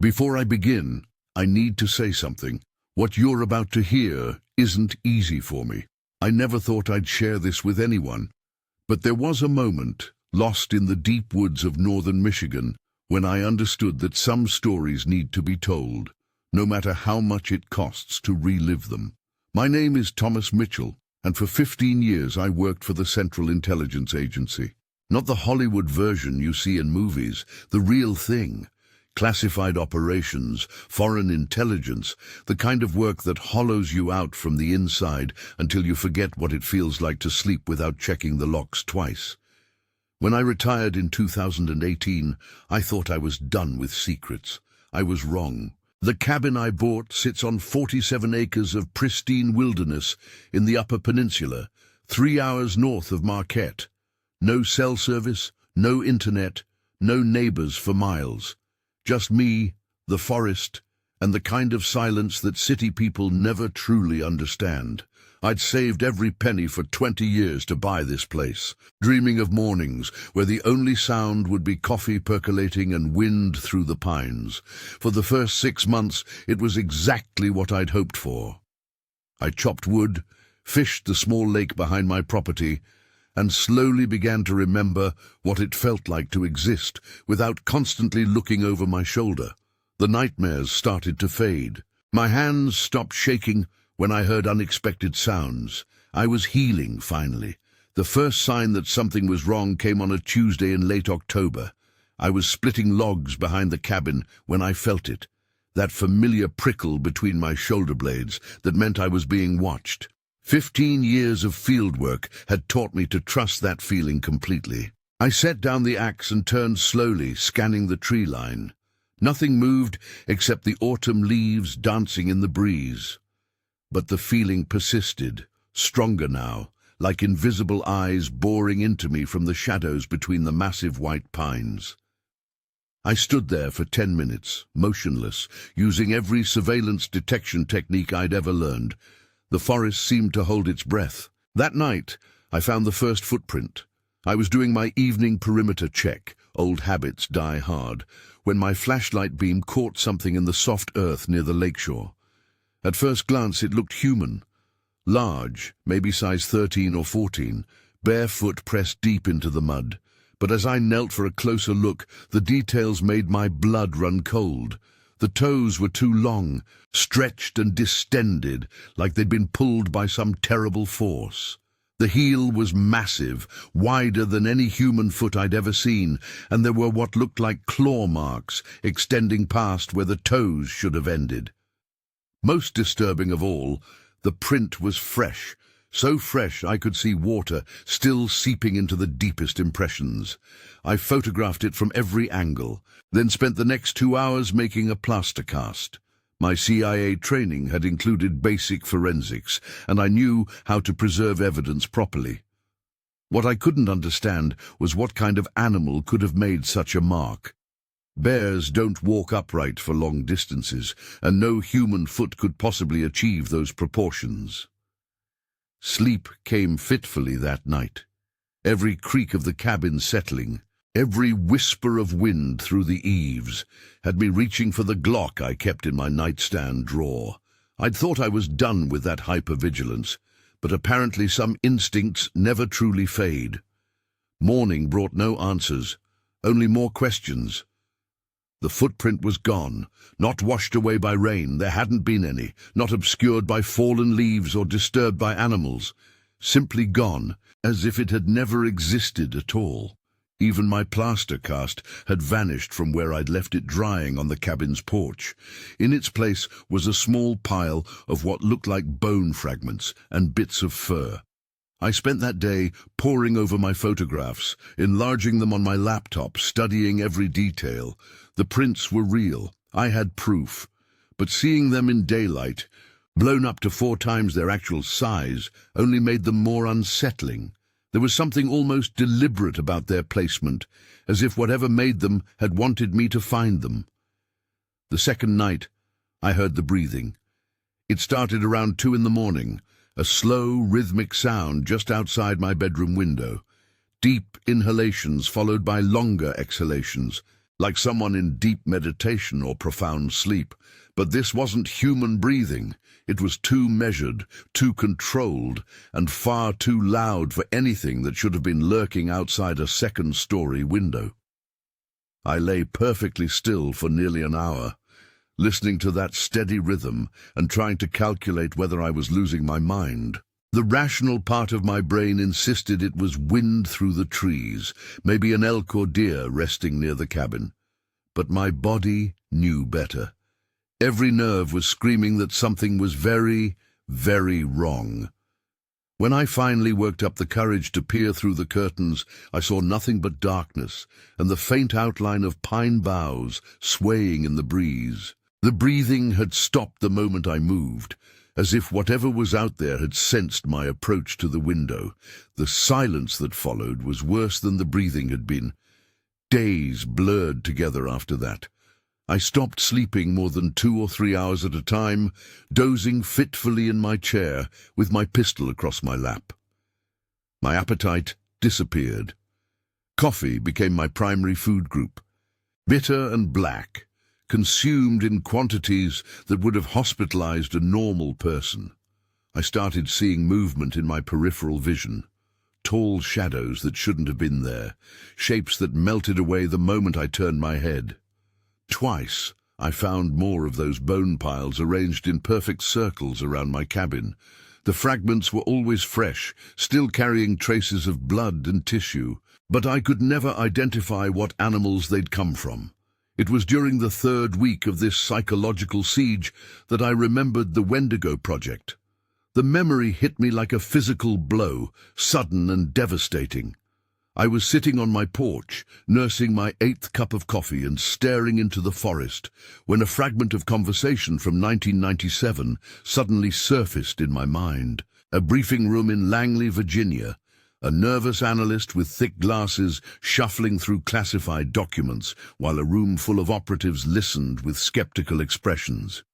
Before I begin, I need to say something. What you're about to hear isn't easy for me. I never thought I'd share this with anyone. But there was a moment, lost in the deep woods of northern Michigan, when I understood that some stories need to be told, no matter how much it costs to relive them. My name is Thomas Mitchell, and for 15 years I worked for the Central Intelligence Agency. Not the Hollywood version you see in movies, the real thing. Classified operations, foreign intelligence, the kind of work that hollows you out from the inside until you forget what it feels like to sleep without checking the locks twice. When I retired in 2018, I thought I was done with secrets. I was wrong. The cabin I bought sits on 47 acres of pristine wilderness in the Upper Peninsula, 3 hours north of Marquette. No cell service, no internet, no neighbors for miles. Just me, the forest, and the kind of silence that city people never truly understand. I'd saved every penny for 20 years to buy this place, dreaming of mornings where the only sound would be coffee percolating and wind through the pines. For the first 6 months, it was exactly what I'd hoped for. I chopped wood, fished the small lake behind my property, and slowly began to remember what it felt like to exist without constantly looking over my shoulder. The nightmares started to fade. My hands stopped shaking when I heard unexpected sounds. I was healing, finally. The first sign that something was wrong came on a Tuesday in late October. I was splitting logs behind the cabin when I felt it, that familiar prickle between my shoulder blades that meant I was being watched. 15 years of fieldwork had taught me to trust that feeling completely. I set down the axe and turned slowly, scanning the tree line. Nothing moved except the autumn leaves dancing in the breeze. But the feeling persisted, stronger now, like invisible eyes boring into me from the shadows between the massive white pines. I stood there for 10 minutes, motionless, using every surveillance detection technique I'd ever learned. The forest seemed to hold its breath. That night, I found the first footprint. I was doing my evening perimeter check, old habits die hard, when my flashlight beam caught something in the soft earth near the lakeshore. At first glance, it looked human. Large, maybe size 13 or 14, barefoot pressed deep into the mud. But as I knelt for a closer look, the details made my blood run cold. The toes were too long, stretched and distended, like they'd been pulled by some terrible force. The heel was massive, wider than any human foot I'd ever seen, and there were what looked like claw marks extending past where the toes should have ended. Most disturbing of all, the print was fresh, so fresh I could see water still seeping into the deepest impressions. I photographed it from every angle, then spent the next 2 hours making a plaster cast. My CIA training had included basic forensics, and I knew how to preserve evidence properly. What I couldn't understand was what kind of animal could have made such a mark. Bears don't walk upright for long distances, and no human foot could possibly achieve those proportions. Sleep came fitfully that night, every creak of the cabin settling, every whisper of wind through the eaves, had me reaching for the Glock I kept in my nightstand drawer. I'd thought I was done with that hypervigilance, but apparently some instincts never truly fade. Morning brought no answers, only more questions. The footprint was gone, not washed away by rain, there hadn't been any, not obscured by fallen leaves or disturbed by animals. Simply gone, as if it had never existed at all. Even my plaster cast had vanished from where I'd left it drying on the cabin's porch. In its place was a small pile of what looked like bone fragments and bits of fur. I spent that day poring over my photographs, enlarging them on my laptop, studying every detail. The prints were real. I had proof. But seeing them in daylight, blown up to 4 times their actual size, only made them more unsettling. There was something almost deliberate about their placement, as if whatever made them had wanted me to find them. The second night, I heard the breathing. It started around 2 in the morning, a slow, rhythmic sound just outside my bedroom window. Deep inhalations followed by longer exhalations, like someone in deep meditation or profound sleep. But this wasn't human breathing. It was too measured, too controlled, and far too loud for anything that should have been lurking outside a second-story window. I lay perfectly still for nearly an hour, listening to that steady rhythm and trying to calculate whether I was losing my mind. The rational part of my brain insisted it was wind through the trees, maybe an elk or deer resting near the cabin. But my body knew better. Every nerve was screaming that something was very, very wrong. When I finally worked up the courage to peer through the curtains, I saw nothing but darkness and the faint outline of pine boughs swaying in the breeze. The breathing had stopped the moment I moved, as if whatever was out there had sensed my approach to the window. The silence that followed was worse than the breathing had been. Days blurred together after that. I stopped sleeping more than 2 or 3 hours at a time, dozing fitfully in my chair with my pistol across my lap. My appetite disappeared. Coffee became my primary food group. Bitter and black, consumed in quantities that would have hospitalized a normal person. I started seeing movement in my peripheral vision. Tall shadows that shouldn't have been there, shapes that melted away the moment I turned my head. Twice, I found more of those bone piles arranged in perfect circles around my cabin. The fragments were always fresh, still carrying traces of blood and tissue, but I could never identify what animals they'd come from. It was during the 3rd week of this psychological siege that I remembered the Wendigo project. The memory hit me like a physical blow, sudden and devastating. I was sitting on my porch, nursing my 8th cup of coffee and staring into the forest, when a fragment of conversation from 1997 suddenly surfaced in my mind. A briefing room in Langley, Virginia. A nervous analyst with thick glasses shuffling through classified documents, while a room full of operatives listened with skeptical expressions.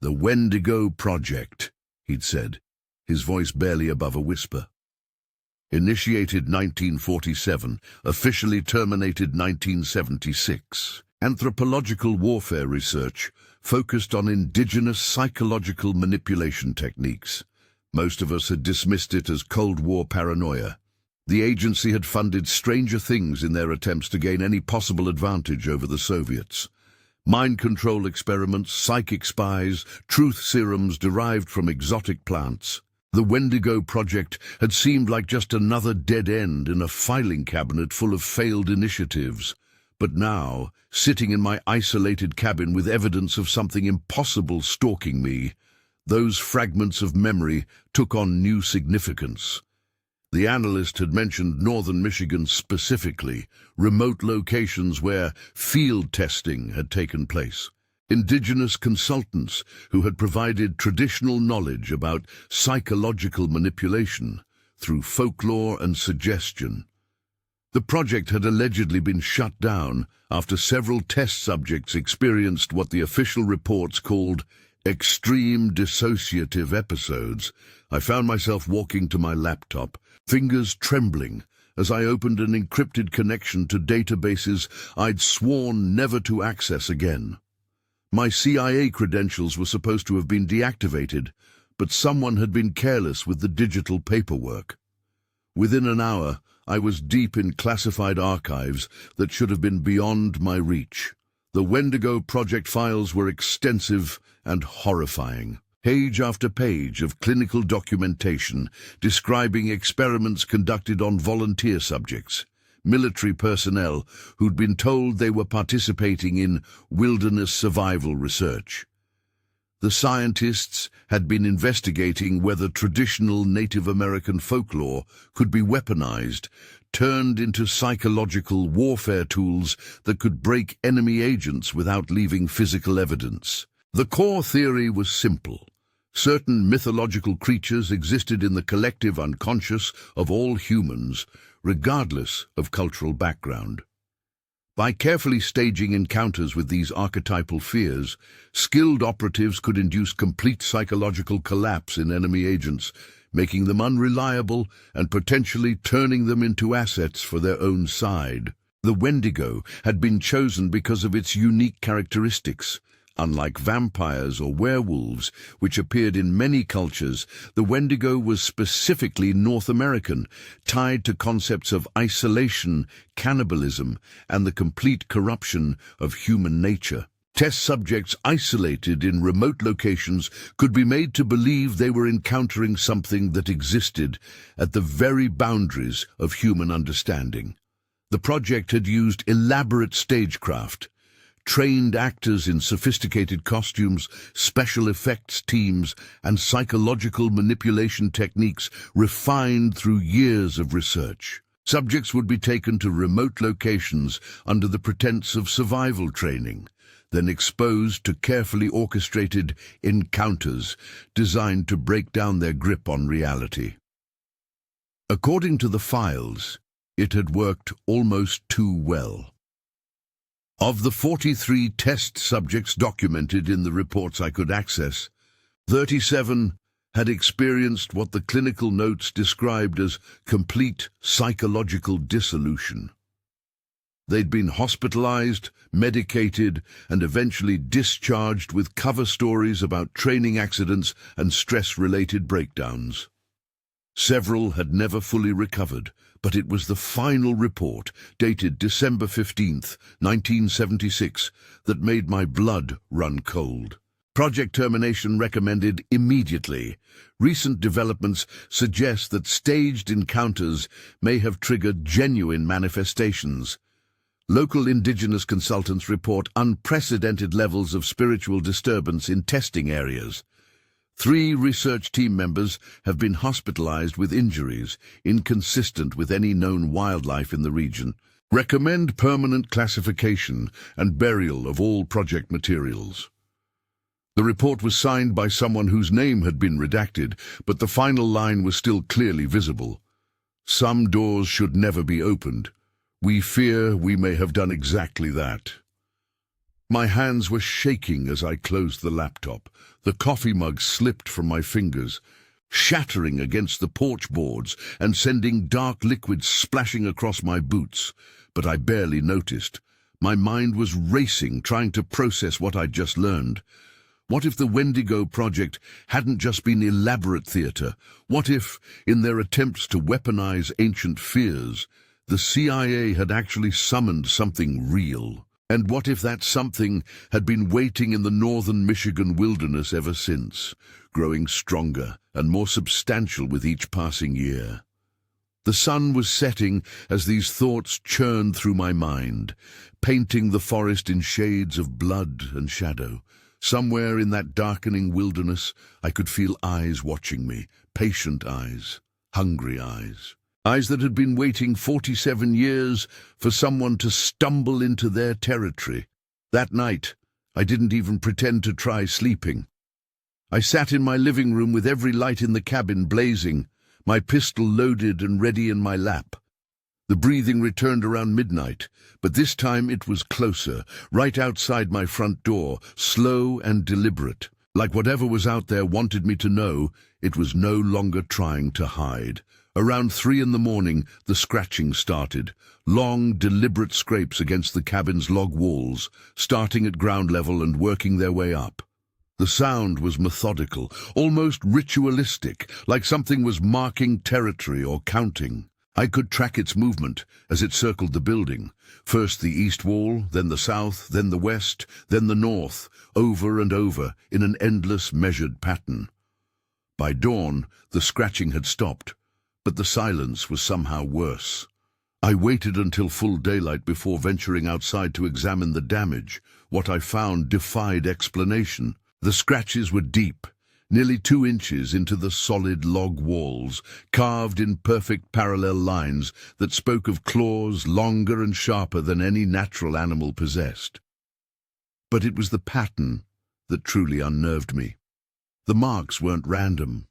"The Wendigo project," he'd said, his voice barely above a whisper. Initiated 1947, officially terminated 1976. Anthropological warfare research focused on indigenous psychological manipulation techniques. Most of us had dismissed it as Cold War paranoia. The agency had funded stranger things in their attempts to gain any possible advantage over the Soviets. Mind control experiments, psychic spies, truth serums derived from exotic plants. The Wendigo project had seemed like just another dead end in a filing cabinet full of failed initiatives. But now, sitting in my isolated cabin with evidence of something impossible stalking me, those fragments of memory took on new significance. The analyst had mentioned northern Michigan specifically, remote locations where field testing had taken place. Indigenous consultants who had provided traditional knowledge about psychological manipulation through folklore and suggestion. The project had allegedly been shut down after several test subjects experienced what the official reports called extreme dissociative episodes. I found myself walking to my laptop, fingers trembling, as I opened an encrypted connection to databases I'd sworn never to access again. My CIA credentials were supposed to have been deactivated, but someone had been careless with the digital paperwork. Within an hour, I was deep in classified archives that should have been beyond my reach. The Wendigo project files were extensive and horrifying. Page after page of clinical documentation describing experiments conducted on volunteer subjects, military personnel who'd been told they were participating in wilderness survival research. The scientists had been investigating whether traditional Native American folklore could be weaponized, turned into psychological warfare tools that could break enemy agents without leaving physical evidence. The core theory was simple. Certain mythological creatures existed in the collective unconscious of all humans, regardless of cultural background. By carefully staging encounters with these archetypal fears, skilled operatives could induce complete psychological collapse in enemy agents, making them unreliable and potentially turning them into assets for their own side. The Wendigo had been chosen because of its unique characteristics. Unlike vampires or werewolves, which appeared in many cultures, the Wendigo was specifically North American, tied to concepts of isolation, cannibalism, and the complete corruption of human nature. Test subjects isolated in remote locations could be made to believe they were encountering something that existed at the very boundaries of human understanding. The project had used elaborate stagecraft, trained actors in sophisticated costumes, special effects teams, and psychological manipulation techniques refined through years of research. Subjects would be taken to remote locations under the pretense of survival training, then exposed to carefully orchestrated encounters designed to break down their grip on reality. According to the files, it had worked almost too well. Of the 43 test subjects documented in the reports I could access, 37 had experienced what the clinical notes described as complete psychological dissolution. They'd been hospitalized, medicated, and eventually discharged with cover stories about training accidents and stress-related breakdowns. Several had never fully recovered, but it was the final report, dated December 15th, 1976, that made my blood run cold. Project termination recommended immediately. Recent developments suggest that staged encounters may have triggered genuine manifestations. Local indigenous consultants report unprecedented levels of spiritual disturbance in testing areas. 3 research team members have been hospitalized with injuries inconsistent with any known wildlife in the region. Recommend permanent classification and burial of all project materials. The report was signed by someone whose name had been redacted, but the final line was still clearly visible. Some doors should never be opened. We fear we may have done exactly that. My hands were shaking as I closed the laptop. The coffee mug slipped from my fingers, shattering against the porch boards and sending dark liquid splashing across my boots. But I barely noticed. My mind was racing, trying to process what I'd just learned. What if the Wendigo project hadn't just been elaborate theater? What if, in their attempts to weaponize ancient fears, the CIA had actually summoned something real? And what if that something had been waiting in the northern Michigan wilderness ever since, growing stronger and more substantial with each passing year? The sun was setting as these thoughts churned through my mind, painting the forest in shades of blood and shadow. Somewhere in that darkening wilderness, I could feel eyes watching me, patient eyes, hungry eyes. Eyes that had been waiting 47 years for someone to stumble into their territory. That night, I didn't even pretend to try sleeping. I sat in my living room with every light in the cabin blazing, my pistol loaded and ready in my lap. The breathing returned around midnight, but this time it was closer, right outside my front door, slow and deliberate. Like whatever was out there wanted me to know, it was no longer trying to hide. Around 3 in the morning, the scratching started. Long, deliberate scrapes against the cabin's log walls, starting at ground level and working their way up. The sound was methodical, almost ritualistic, like something was marking territory or counting. I could track its movement as it circled the building. First the east wall, then the south, then the west, then the north, over and over, in an endless, measured pattern. By dawn, the scratching had stopped, but the silence was somehow worse. I waited until full daylight before venturing outside to examine the damage. What I found defied explanation. The scratches were deep, nearly 2 inches into the solid log walls, carved in perfect parallel lines that spoke of claws longer and sharper than any natural animal possessed. But it was the pattern that truly unnerved me. The marks weren't random.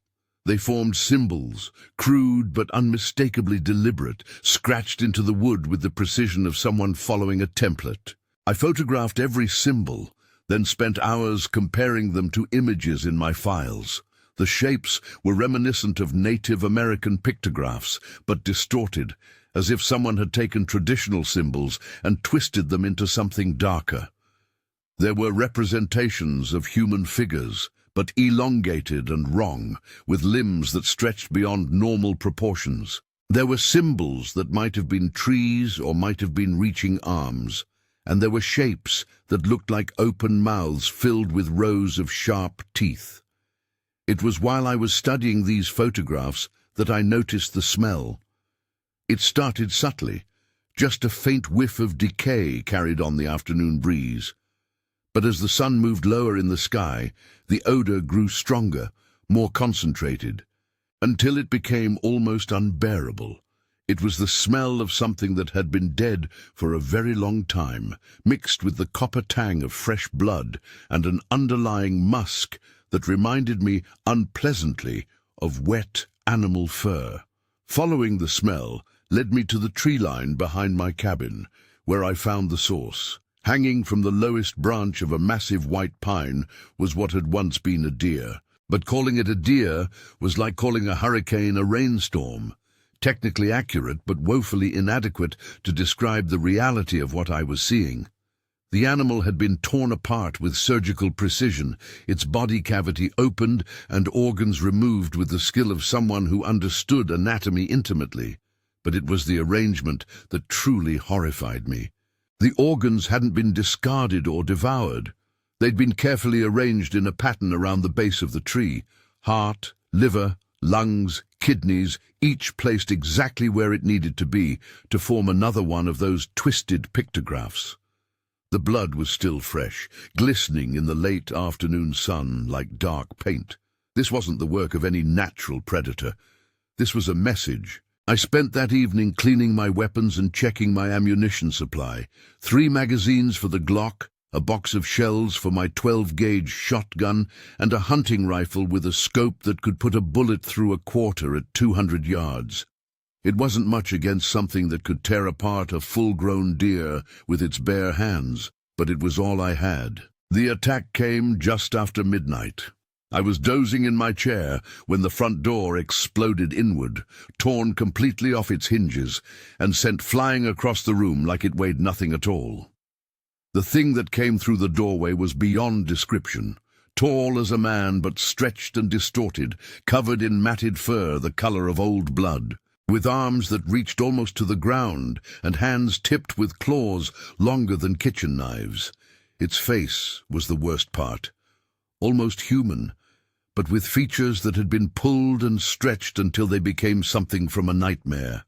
They formed symbols, crude but unmistakably deliberate, scratched into the wood with the precision of someone following a template. I photographed every symbol, then spent hours comparing them to images in my files. The shapes were reminiscent of Native American pictographs, but distorted, as if someone had taken traditional symbols and twisted them into something darker. There were representations of human figures, but elongated and wrong, with limbs that stretched beyond normal proportions. There were symbols that might have been trees or might have been reaching arms, and there were shapes that looked like open mouths filled with rows of sharp teeth. It was while I was studying these photographs that I noticed the smell. It started subtly, just a faint whiff of decay carried on the afternoon breeze. But as the sun moved lower in the sky, the odor grew stronger, more concentrated, until it became almost unbearable. It was the smell of something that had been dead for a very long time, mixed with the copper tang of fresh blood and an underlying musk that reminded me unpleasantly of wet animal fur. Following the smell led me to the tree line behind my cabin, where I found the source. Hanging from the lowest branch of a massive white pine was what had once been a deer. But calling it a deer was like calling a hurricane a rainstorm. Technically accurate, but woefully inadequate to describe the reality of what I was seeing. The animal had been torn apart with surgical precision, its body cavity opened and organs removed with the skill of someone who understood anatomy intimately. But it was the arrangement that truly horrified me. The organs hadn't been discarded or devoured. They'd been carefully arranged in a pattern around the base of the tree. Heart, liver, lungs, kidneys, each placed exactly where it needed to be to form another one of those twisted pictographs. The blood was still fresh, glistening in the late afternoon sun like dark paint. This wasn't the work of any natural predator. This was a message. I spent that evening cleaning my weapons and checking my ammunition supply. 3 magazines for the Glock, a box of shells for my 12-gauge shotgun, and a hunting rifle with a scope that could put a bullet through a quarter at 200 yards. It wasn't much against something that could tear apart a full-grown deer with its bare hands, but it was all I had. The attack came just after midnight. I was dozing in my chair when the front door exploded inward, torn completely off its hinges, and sent flying across the room like it weighed nothing at all. The thing that came through the doorway was beyond description. Tall as a man, but stretched and distorted, covered in matted fur the color of old blood, with arms that reached almost to the ground and hands tipped with claws longer than kitchen knives. Its face was the worst part, almost human, but with features that had been pulled and stretched until they became something from a nightmare.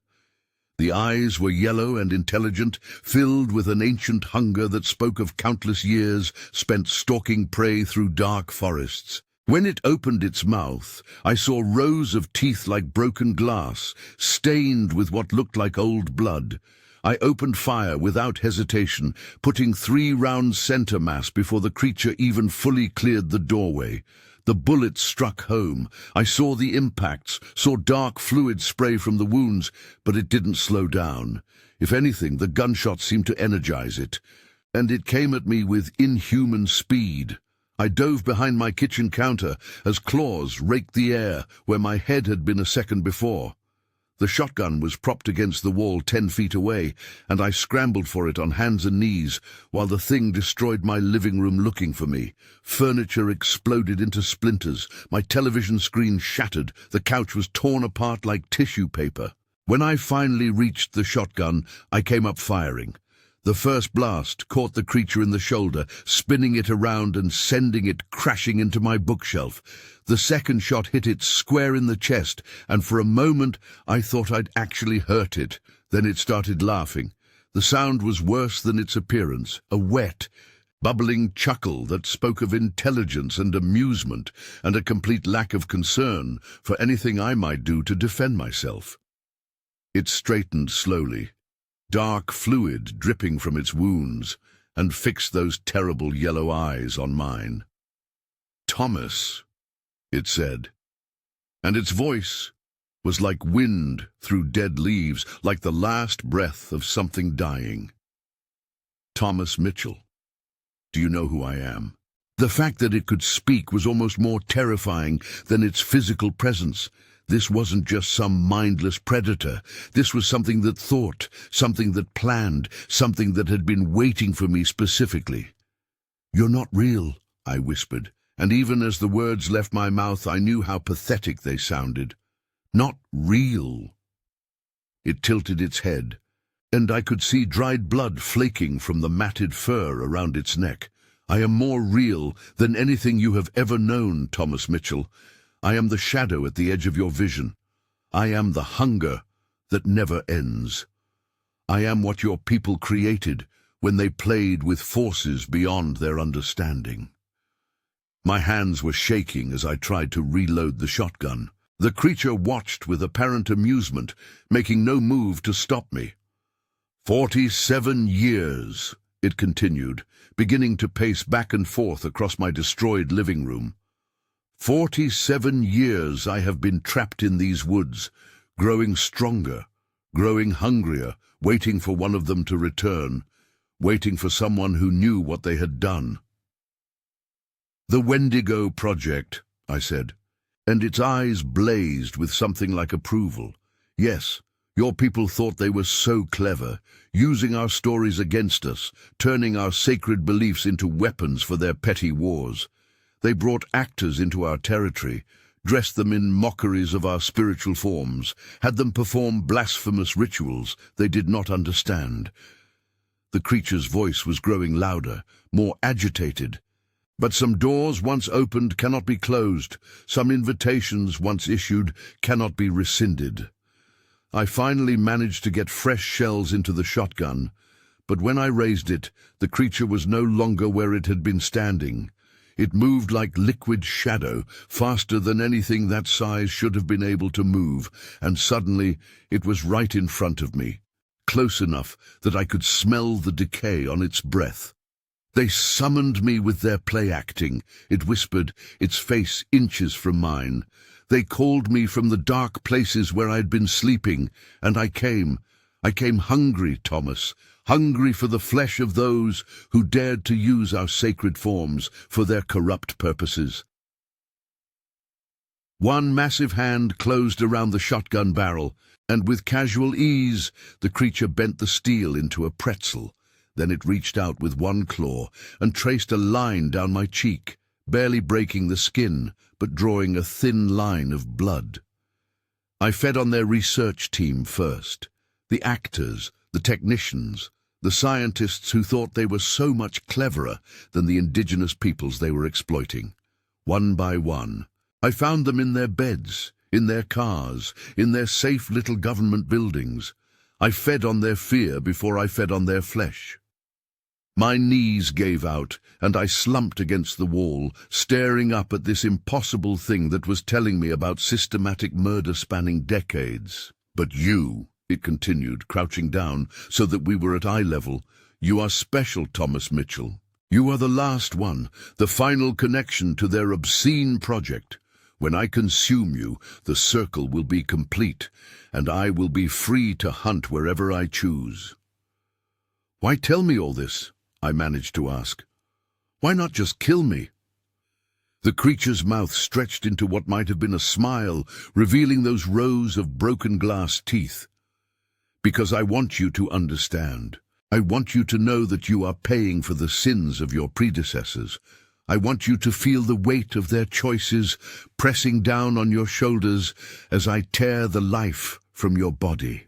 The eyes were yellow and intelligent, filled with an ancient hunger that spoke of countless years spent stalking prey through dark forests. When it opened its mouth, I saw rows of teeth like broken glass, stained with what looked like old blood. I opened fire without hesitation, putting 3 rounds center mass before the creature even fully cleared the doorway. The bullet struck home. I saw the impacts, saw dark fluid spray from the wounds, but it didn't slow down. If anything, the gunshot seemed to energize it, and it came at me with inhuman speed. I dove behind my kitchen counter as claws raked the air where my head had been a second before. The shotgun was propped against the wall 10 feet away, and I scrambled for it on hands and knees while the thing destroyed my living room looking for me. Furniture exploded into splinters, my television screen shattered, the couch was torn apart like tissue paper. When I finally reached the shotgun, I came up firing. The first blast caught the creature in the shoulder, spinning it around and sending it crashing into my bookshelf. The second shot hit it square in the chest, and for a moment I thought I'd actually hurt it. Then it started laughing. The sound was worse than its appearance, a wet, bubbling chuckle that spoke of intelligence and amusement, and a complete lack of concern for anything I might do to defend myself. It straightened slowly, dark fluid dripping from its wounds, and fixed those terrible yellow eyes on mine. "Thomas," it said, and its voice was like wind through dead leaves, like the last breath of something dying. "Thomas Mitchell, do you know who I am?" The fact that it could speak was almost more terrifying than its physical presence. This wasn't just some mindless predator. This was something that thought, something that planned, something that had been waiting for me specifically. "You're not real," I whispered, and even as the words left my mouth, I knew how pathetic they sounded. "Not real." It tilted its head, and I could see dried blood flaking from the matted fur around its neck. "I am more real than anything you have ever known, Thomas Mitchell. I am the shadow at the edge of your vision. I am the hunger that never ends. I am what your people created when they played with forces beyond their understanding." My hands were shaking as I tried to reload the shotgun. The creature watched with apparent amusement, making no move to stop me. 47 years, it continued, beginning to pace back and forth across my destroyed living room. 47 years I have been trapped in these woods, growing stronger, growing hungrier, waiting for one of them to return, waiting for someone who knew what they had done. "The Wendigo Project," I said, and its eyes blazed with something like approval. "Yes, your people thought they were so clever, using our stories against us, turning our sacred beliefs into weapons for their petty wars. They brought actors into our territory, dressed them in mockeries of our spiritual forms, had them perform blasphemous rituals they did not understand." The creature's voice was growing louder, more agitated. "But some doors once opened cannot be closed. Some invitations once issued cannot be rescinded." I finally managed to get fresh shells into the shotgun, but when I raised it, the creature was no longer where it had been standing. It moved like liquid shadow, faster than anything that size should have been able to move, and suddenly it was right in front of me, close enough that I could smell the decay on its breath. "They summoned me with their play-acting," it whispered, its face inches from mine. "They called me from the dark places where I'd been sleeping, and I came. I came hungry, Thomas, hungry for the flesh of those who dared to use our sacred forms for their corrupt purposes." One massive hand closed around the shotgun barrel, and with casual ease the creature bent the steel into a pretzel. Then it reached out with one claw and traced a line down my cheek, barely breaking the skin, but drawing a thin line of blood. I fed on their research team first. The actors, the technicians, the scientists who thought they were so much cleverer than the indigenous peoples they were exploiting. One by one, I found them in their beds, in their cars, in their safe little government buildings. I fed on their fear before I fed on their flesh. My knees gave out, and I slumped against the wall, staring up at this impossible thing that was telling me about systematic murder spanning decades. "But you," it continued, crouching down so that we were at eye level, "you are special, Thomas Mitchell. You are the last one, the final connection to their obscene project. When I consume you, the circle will be complete, and I will be free to hunt wherever I choose." "Why tell me all this?" I managed to ask. "Why not just kill me?" The creature's mouth stretched into what might have been a smile, revealing those rows of broken glass teeth. "Because I want you to understand. I want you to know that you are paying for the sins of your predecessors. I want you to feel the weight of their choices pressing down on your shoulders as I tear the life from your body."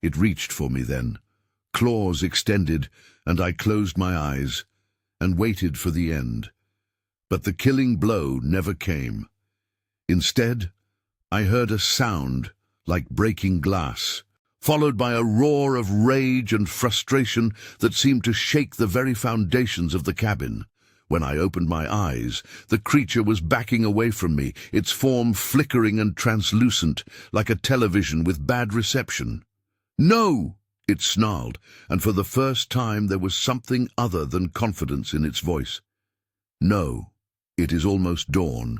It reached for me then, claws extended, and I closed my eyes and waited for the end. But the killing blow never came. Instead, I heard a sound like breaking glass, followed by a roar of rage and frustration that seemed to shake the very foundations of the cabin. When I opened my eyes, the creature was backing away from me, its form flickering and translucent, like a television with bad reception. "No!" it snarled, and for the first time there was something other than confidence in its voice. "No, it is almost dawn.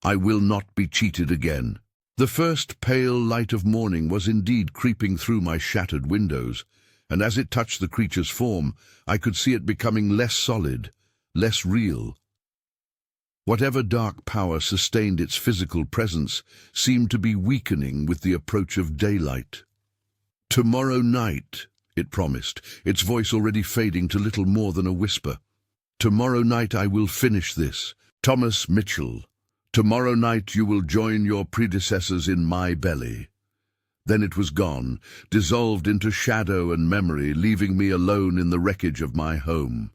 I will not be cheated again." The first pale light of morning was indeed creeping through my shattered windows, and as it touched the creature's form, I could see it becoming less solid, less real. Whatever dark power sustained its physical presence seemed to be weakening with the approach of daylight. "Tomorrow night," it promised, its voice already fading to little more than a whisper. "Tomorrow night I will finish this. Thomas Mitchell. Tomorrow night you will join your predecessors in my belly." Then it was gone, dissolved into shadow and memory, leaving me alone in the wreckage of my home.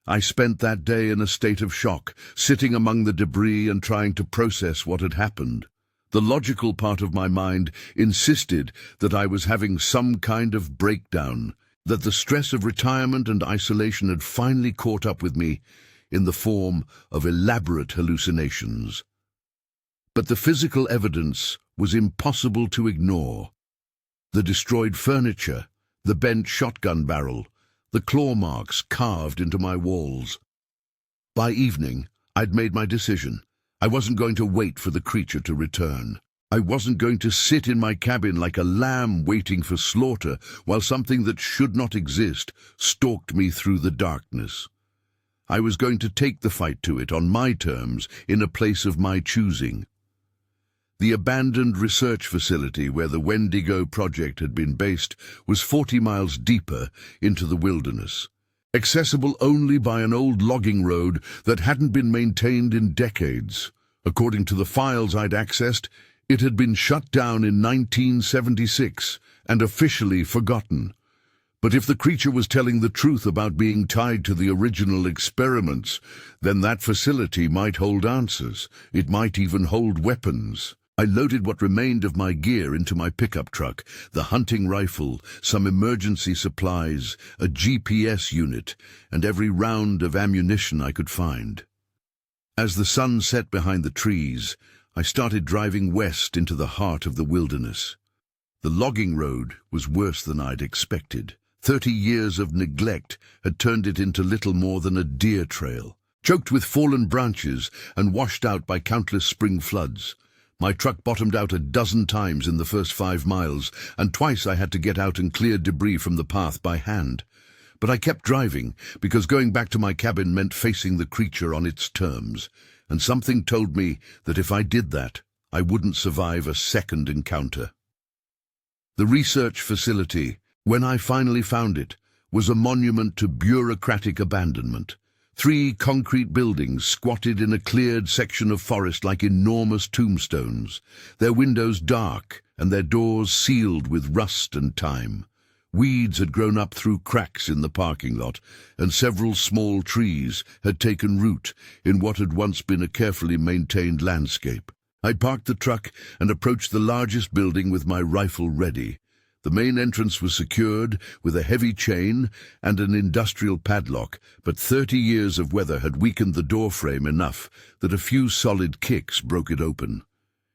I spent that day in a state of shock, sitting among the debris and trying to process what had happened. The logical part of my mind insisted that I was having some kind of breakdown, that the stress of retirement and isolation had finally caught up with me in the form of elaborate hallucinations. But the physical evidence was impossible to ignore. The destroyed furniture, the bent shotgun barrel, the claw marks carved into my walls. By evening, I'd made my decision. I wasn't going to wait for the creature to return. I wasn't going to sit in my cabin like a lamb waiting for slaughter while something that should not exist stalked me through the darkness. I was going to take the fight to it on my terms, in a place of my choosing. The abandoned research facility where the Wendigo project had been based was 40 miles deeper into the wilderness, accessible only by an old logging road that hadn't been maintained in decades. According to the files I'd accessed, it had been shut down in 1976 and officially forgotten. But if the creature was telling the truth about being tied to the original experiments, then that facility might hold answers. It might even hold weapons. I loaded what remained of my gear into my pickup truck, the hunting rifle, some emergency supplies, a GPS unit, and every round of ammunition I could find. As the sun set behind the trees, I started driving west into the heart of the wilderness. The logging road was worse than I'd expected. 30 years of neglect had turned it into little more than a deer trail, choked with fallen branches and washed out by countless spring floods. My truck bottomed out a dozen times in the first 5 miles, and twice I had to get out and clear debris from the path by hand. But I kept driving, because going back to my cabin meant facing the creature on its terms, and something told me that if I did that, I wouldn't survive a second encounter. The research facility, when I finally found it, was a monument to bureaucratic abandonment. 3 concrete buildings squatted in a cleared section of forest like enormous tombstones, their windows dark and their doors sealed with rust and time. Weeds had grown up through cracks in the parking lot, and several small trees had taken root in what had once been a carefully maintained landscape. I parked the truck and approached the largest building with my rifle ready. The main entrance was secured with a heavy chain and an industrial padlock, but 30 years of weather had weakened the doorframe enough that a few solid kicks broke it open.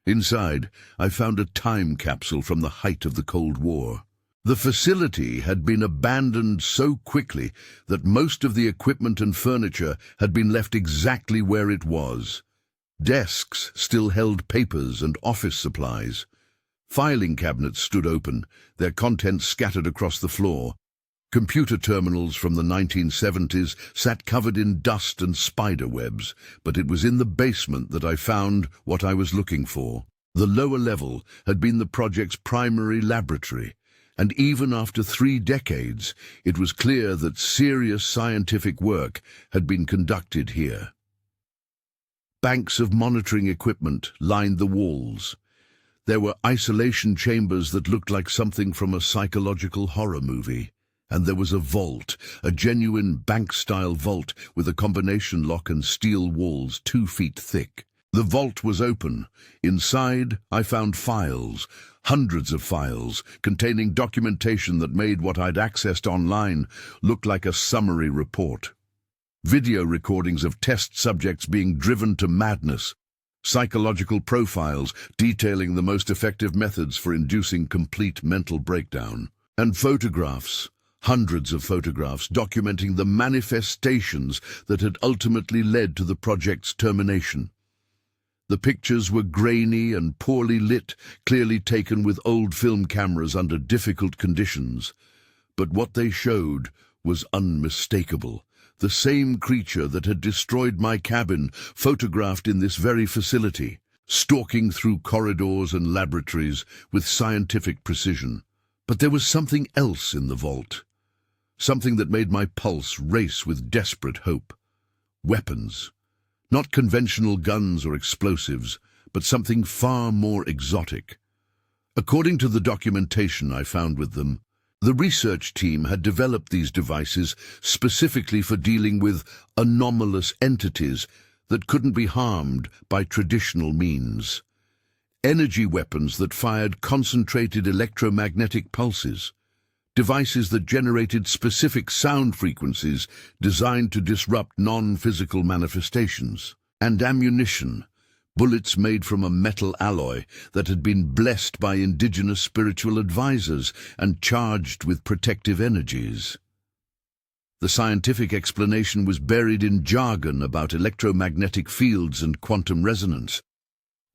Inside, I found a time capsule from the height of the Cold War. The facility had been abandoned so quickly that most of the equipment and furniture had been left exactly where it was. Desks still held papers and office supplies. Filing cabinets stood open, their contents scattered across the floor. Computer terminals from the 1970s sat covered in dust and spider webs, but it was in the basement that I found what I was looking for. The lower level had been the project's primary laboratory, and even after 3 decades, it was clear that serious scientific work had been conducted here. Banks of monitoring equipment lined the walls. There were isolation chambers that looked like something from a psychological horror movie. And there was a vault, a genuine bank-style vault with a combination lock and steel walls 2 feet thick. The vault was open. Inside, I found files, hundreds of files, containing documentation that made what I'd accessed online look like a summary report. Video recordings of test subjects being driven to madness, psychological profiles detailing the most effective methods for inducing complete mental breakdown, and photographs, hundreds of photographs documenting the manifestations that had ultimately led to the project's termination. The pictures were grainy and poorly lit, clearly taken with old film cameras under difficult conditions. But what they showed was unmistakable. the same creature that had destroyed my cabin, photographed in this very facility, stalking through corridors and laboratories with scientific precision. But there was something else in the vault, something that made my pulse race with desperate hope. Weapons. Not conventional guns or explosives, but something far more exotic. According to the documentation I found with them, the research team had developed these devices specifically for dealing with anomalous entities that couldn't be harmed by traditional means. Energy weapons that fired concentrated electromagnetic pulses. Devices that generated specific sound frequencies designed to disrupt non-physical manifestations. And ammunition. Bullets made from a metal alloy that had been blessed by indigenous spiritual advisors and charged with protective energies. The scientific explanation was buried in jargon about electromagnetic fields and quantum resonance.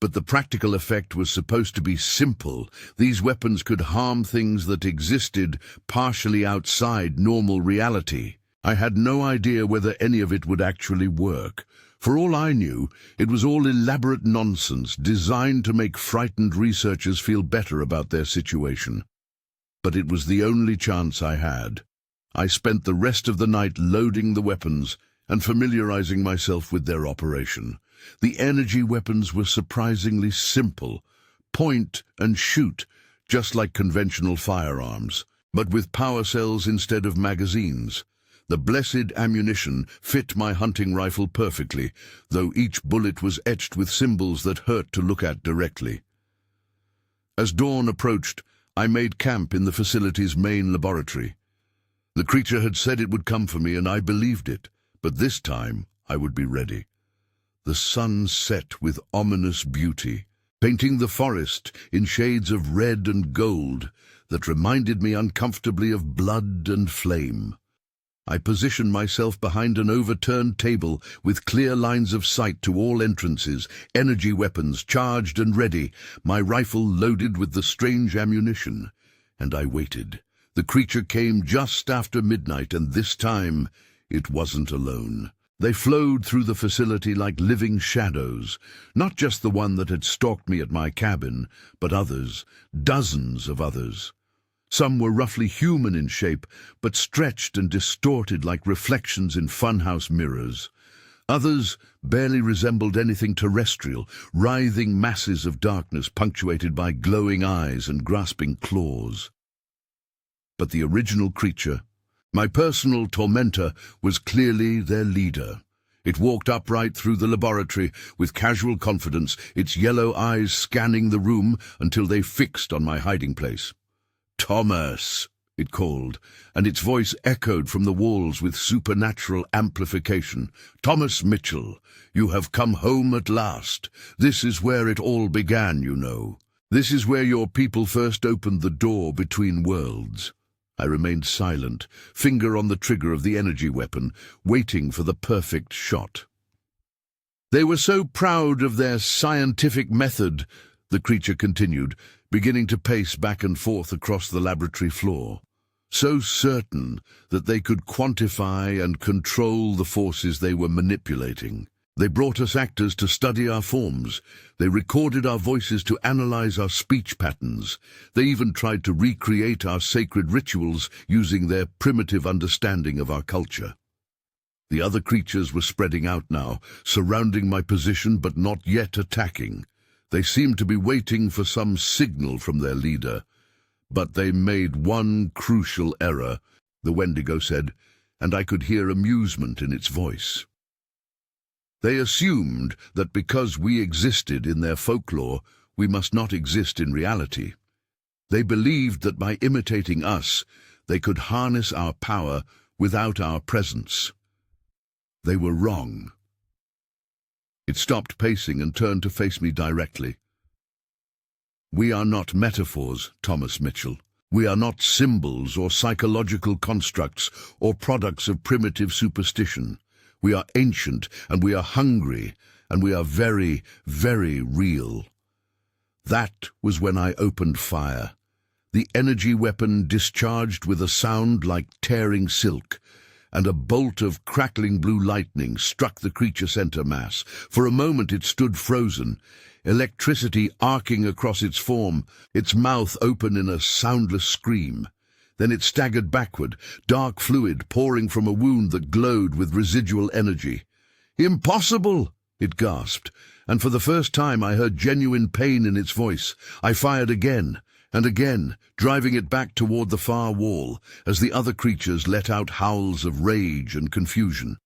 But the practical effect was supposed to be simple. These weapons could harm things that existed partially outside normal reality. I had no idea whether any of it would actually work. For all I knew, it was all elaborate nonsense designed to make frightened researchers feel better about their situation. But it was the only chance I had. I spent the rest of the night loading the weapons and familiarizing myself with their operation. The energy weapons were surprisingly simple. Point and shoot, just like conventional firearms, but with power cells instead of magazines. The blessed ammunition fit my hunting rifle perfectly, though each bullet was etched with symbols that hurt to look at directly. As dawn approached, I made camp in the facility's main laboratory. The creature had said it would come for me, and I believed it, but this time I would be ready. The sun set with ominous beauty, painting the forest in shades of red and gold that reminded me uncomfortably of blood and flame. I positioned myself behind an overturned table with clear lines of sight to all entrances, energy weapons charged and ready, my rifle loaded with the strange ammunition. And I waited. The creature came just after midnight, and this time it wasn't alone. They flowed through the facility like living shadows, not just the one that had stalked me at my cabin, but others, dozens of others. Some were roughly human in shape, but stretched and distorted like reflections in funhouse mirrors. Others barely resembled anything terrestrial, writhing masses of darkness punctuated by glowing eyes and grasping claws. But the original creature, my personal tormentor, was clearly their leader. It walked upright through the laboratory with casual confidence, its yellow eyes scanning the room until they fixed on my hiding place. "Thomas," it called, and its voice echoed from the walls with supernatural amplification. "Thomas Mitchell, you have come home at last. This is where it all began, you know. This is where your people first opened the door between worlds." I remained silent, finger on the trigger of the energy weapon, waiting for the perfect shot. "They were so proud of their scientific method," the creature continued, beginning to pace back and forth across the laboratory floor. "So certain that they could quantify and control the forces they were manipulating. They brought us actors to study our forms. They recorded our voices to analyze our speech patterns. They even tried to recreate our sacred rituals using their primitive understanding of our culture." The other creatures were spreading out now, surrounding my position but not yet attacking. They seemed to be waiting for some signal from their leader. But they made one crucial error, the Wendigo said, and I could hear amusement in its voice. They assumed that because we existed in their folklore, we must not exist in reality. They believed that by imitating us, they could harness our power without our presence. They were wrong. It stopped pacing and turned to face me directly. "We are not metaphors, Thomas Mitchell. We are not symbols or psychological constructs or products of primitive superstition. We are ancient, and we are hungry, and we are very, very real." That was when I opened fire. The energy weapon discharged with a sound like tearing silk, and a bolt of crackling blue lightning struck the creature center mass. For a moment it stood frozen, electricity arcing across its form, its mouth open in a soundless scream. Then it staggered backward, dark fluid pouring from a wound that glowed with residual energy. "Impossible!" it gasped, and for the first time I heard genuine pain in its voice. I fired again and again, driving it back toward the far wall, as the other creatures let out howls of rage and confusion.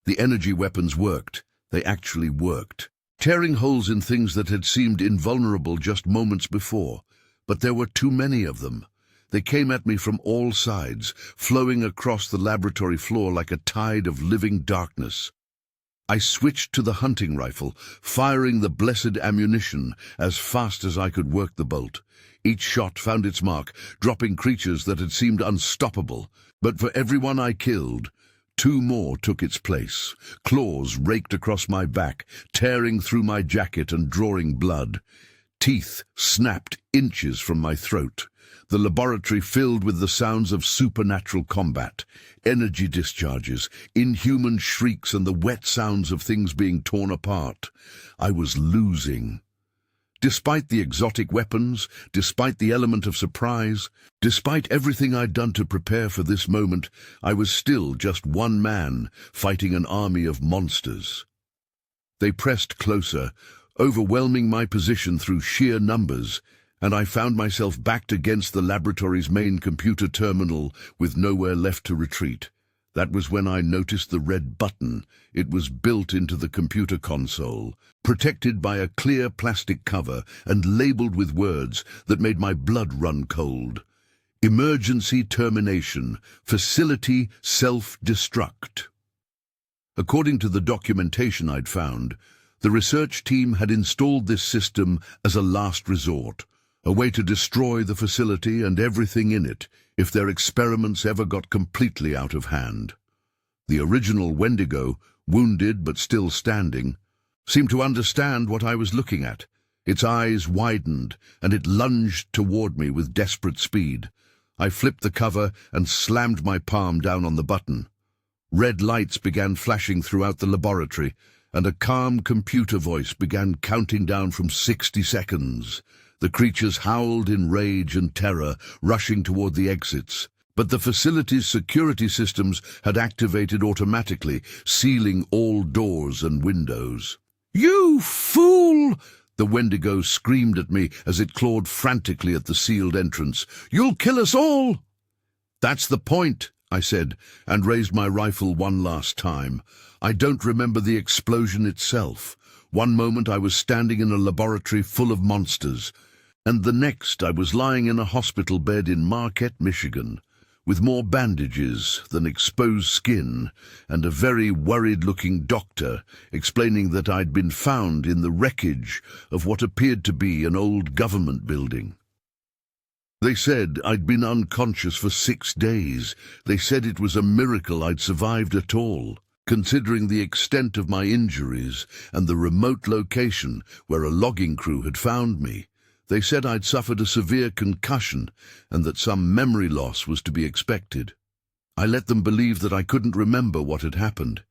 The energy weapons worked. They actually worked, tearing holes in things that had seemed invulnerable just moments before. But there were too many of them. They came at me from all sides, flowing across the laboratory floor like a tide of living darkness. I switched to the hunting rifle, firing the blessed ammunition as fast as I could work the bolt. Each shot found its mark, dropping creatures that had seemed unstoppable. But for every one I killed, two more took its place. Claws raked across my back, tearing through my jacket and drawing blood. Teeth snapped inches from my throat. The laboratory filled with the sounds of supernatural combat, energy discharges, inhuman shrieks, and the wet sounds of things being torn apart. I was losing. Despite the exotic weapons, despite the element of surprise, despite everything I'd done to prepare for this moment, I was still just one man fighting an army of monsters. They pressed closer, overwhelming my position through sheer numbers, and I found myself backed against the laboratory's main computer terminal with nowhere left to retreat. That was when I noticed the red button. It was built into the computer console, protected by a clear plastic cover and labeled with words that made my blood run cold. Emergency termination. Facility self-destruct. According to the documentation I'd found, the research team had installed this system as a last resort, a way to destroy the facility and everything in it if their experiments ever got completely out of hand. The original Wendigo, wounded but still standing, seemed to understand what I was looking at. Its eyes widened, and it lunged toward me with desperate speed. I flipped the cover and slammed my palm down on the button. Red lights began flashing throughout the laboratory, and a calm computer voice began counting down from 60 seconds. The creatures howled in rage and terror, rushing toward the exits. But the facility's security systems had activated automatically, sealing all doors and windows. "You fool!" the Wendigo screamed at me as it clawed frantically at the sealed entrance. "You'll kill us all!" "That's the point," I said, and raised my rifle one last time. I don't remember the explosion itself. One moment I was standing in a laboratory full of monsters, and the next I was lying in a hospital bed in Marquette, Michigan, with more bandages than exposed skin, and a very worried-looking doctor explaining that I'd been found in the wreckage of what appeared to be an old government building. They said I'd been unconscious for 6 days. They said it was a miracle I'd survived at all, considering the extent of my injuries and the remote location where a logging crew had found me. They said I'd suffered a severe concussion and that some memory loss was to be expected. I let them believe that I couldn't remember what had happened.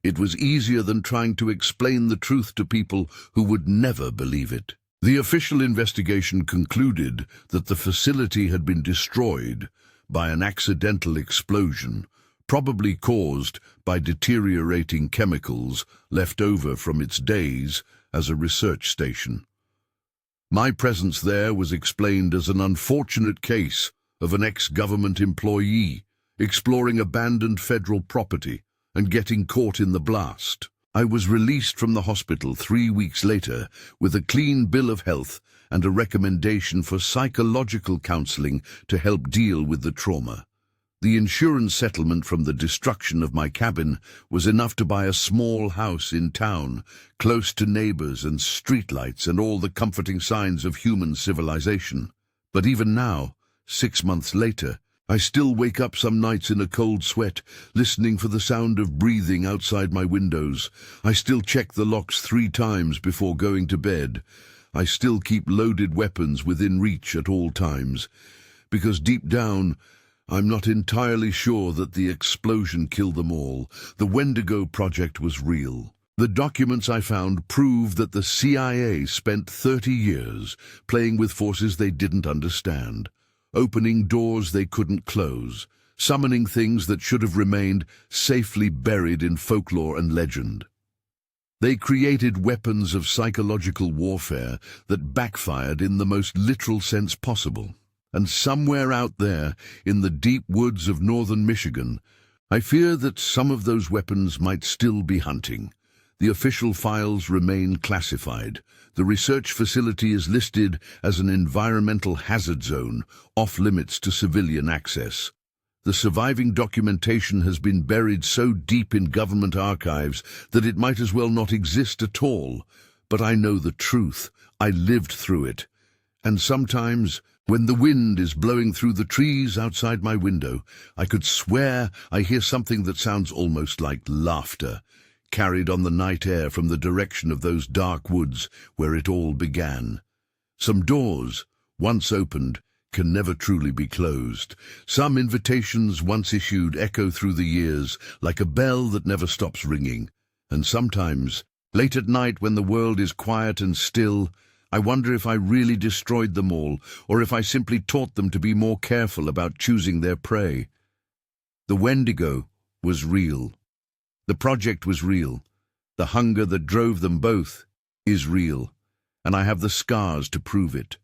It was easier than trying to explain the truth to people who would never believe it. The official investigation concluded that the facility had been destroyed by an accidental explosion, probably caused by deteriorating chemicals left over from its days as a research station. My presence there was explained as an unfortunate case of an ex-government employee exploring abandoned federal property and getting caught in the blast. I was released from the hospital 3 weeks later with a clean bill of health and a recommendation for psychological counseling to help deal with the trauma. The insurance settlement from the destruction of my cabin was enough to buy a small house in town, close to neighbors and streetlights and all the comforting signs of human civilization. But even now, 6 months later, I still wake up some nights in a cold sweat, listening for the sound of breathing outside my windows. I still check the locks 3 times before going to bed. I still keep loaded weapons within reach at all times, because deep down, I'm not entirely sure that the explosion killed them all. The Wendigo project was real. The documents I found prove that the CIA spent 30 years playing with forces they didn't understand, opening doors they couldn't close, summoning things that should have remained safely buried in folklore and legend. They created weapons of psychological warfare that backfired in the most literal sense possible. And somewhere out there, in the deep woods of northern Michigan, I fear that some of those weapons might still be hunting. The official files remain classified. The research facility is listed as an environmental hazard zone, off limits to civilian access. The surviving documentation has been buried so deep in government archives that it might as well not exist at all. But I know the truth. I lived through it. And sometimes, when the wind is blowing through the trees outside my window, I could swear I hear something that sounds almost like laughter, carried on the night air from the direction of those dark woods where it all began. Some doors, once opened, can never truly be closed. Some invitations once issued echo through the years like a bell that never stops ringing. And sometimes, late at night when the world is quiet and still, I wonder if I really destroyed them all, or if I simply taught them to be more careful about choosing their prey. The Wendigo was real. The project was real. The hunger that drove them both is real, and I have the scars to prove it.